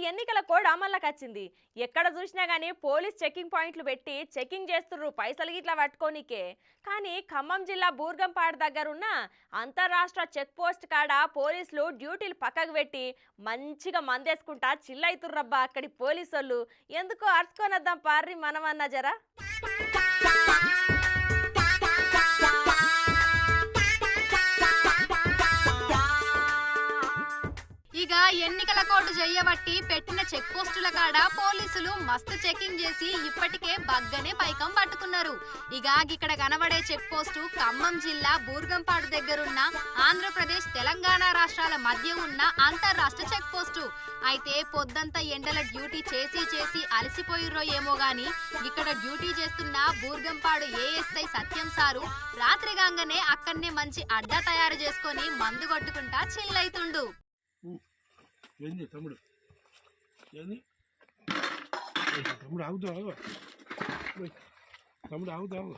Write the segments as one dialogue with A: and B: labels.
A: ఎన్నికల కోడ్ అమల్లోకి వచ్చింది. ఎక్కడ చూసినా గానీ పోలీస్ చెకింగ్ పాయింట్లు పెట్టి చెకింగ్ చేస్తుర్రు పైసలు గిట్లా పట్టుకోనికే. కానీ ఖమ్మం జిల్లా బూర్గంపాడు దగ్గరున్న అంతర్రాష్ట్ర చెక్ పోస్ట్ కాడ పోలీసులు డ్యూటీలు పక్కకు పెట్టి మంచిగా మందేసుకుంటా చిల్లైతుర్రబ్బా అక్కడి పోలీసోళ్ళు. ఎందుకో అర్చుకొనొద్దాం పార్రి మనమన్నా జరా.
B: ఇక ఎన్నికల కోడ్ చేయబట్టి పెట్టిన చెక్ పోస్టుల కాడ పోలీసులు మస్తు చెకింగ్ చేసి ఇప్పటికే బగ్గనే పైకం పట్టుకున్నారు. ఇక ఇక్కడ కనబడే చెక్ పోస్టు ఖమ్మం జిల్లా బూర్గంపాడు దగ్గరున్న ఆంధ్రప్రదేశ్ తెలంగాణ రాష్ట్రాల మధ్య ఉన్న అంతర్రాష్ట్ర చెక్ పోస్టు. అయితే పొద్దంతా ఎండల డ్యూటీ చేసి అలసిపోయిర్రో ఏమో గాని ఇక్కడ డ్యూటీ చేస్తున్న బూర్గంపాడు ఏఎస్ఐ సత్యం సారు రాత్రిగాంగానే అక్కడనే మంచి అడ్డా తయారు చేసుకొని మందు కొట్టుకుంటా చిల్లైతుండు.
C: ఏంది తమ్ముడు ఏంది తమ్ముడు ఆగుతావు తమ్ముడు ఆగుతావు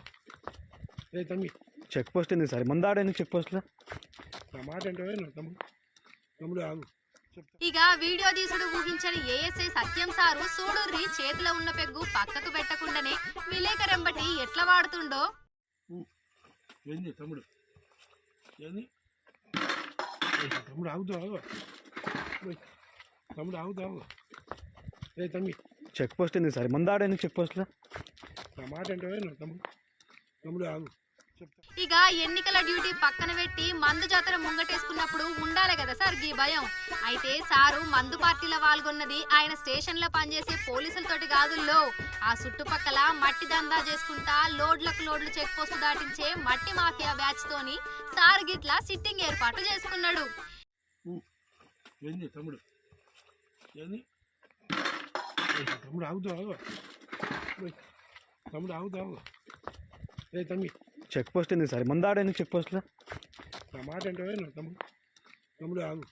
C: ఏ తమ్మి
D: చెక్ పోస్ట్ ఏంది సార్ ముందాడేంది చెక్ పోస్ట్లో
C: నా మాట అంటే తమ్ముడు తమ్ముడు ఆగు.
B: ఇక వీడియో తీసుడు ఊహించని ఏఎస్ఐ సత్యం సారు సూడుర్రి చేతిలో ఉన్న పెగ్గు పక్కకు పెట్టకుండానే విలేకరెంబటి ఎట్లా వాడుతుండో.
C: ఏంది తమ్ముడు ఏంది తమ్ముడు ఆగుతావు తమ్ముడు ఆగుతావు ఏ తమ్మి
D: చెక్ పోస్ట్ ఏంది సార్ ముందాడేంది చెక్ పోస్ట్లో
C: నా మాట అంటే తమ్ముడు తమ్ముడు ఆగు.
B: ఇక ఎన్నికల డ్యూటీ పక్కన పెట్టి మందు జాతర ముంగటేసుకున్నప్పుడు ఉండాలి కదా సార్ గీ భయం. అయితే సారు మందు పార్టీలో పాల్గొన్నది ఆయన స్టేషన్ లో పనిచేసే పోలీసులతోటి కాదుల్లో ఆ చుట్టుపక్కల మట్టి దందా చేసుకుంటా లోడ్లకు లోడ్లు చెక్ పోస్ట్ దాటించే మట్టి మాఫియా బ్యాచ్ తోని సార్ గిట్లా సిట్టింగ్ ఏర్పాటు చేసుకున్నాడు.
C: ఏంది తమ్ముడు ఏంది తమ్ముడు ఆగుతావు తమ్ముడు ఆగుతావు ఏ తమ్మి
D: చెక్ పోస్ట్ ఏంది సార్ ముందాడేంది చెక్ పోస్ట్లో
C: నా మాట అంటే తమ్ముడు తమ్ముడు ఆగు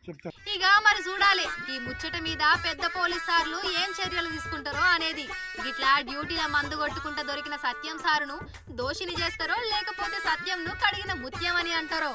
C: చెప్తా.
B: ఇక మరి చూడాలి ఈ ముచ్చట మీద పెద్ద పోలీస్ సార్లు ఏం చర్యలు తీసుకుంటారో అనేది. గిట్లా డ్యూటీల మందు కొట్టుకుంటా దొరికిన సత్యం సారును దోషిని చేస్తారో లేకపోతే సత్యంను కడిగిన ముత్యం అని అంటారో.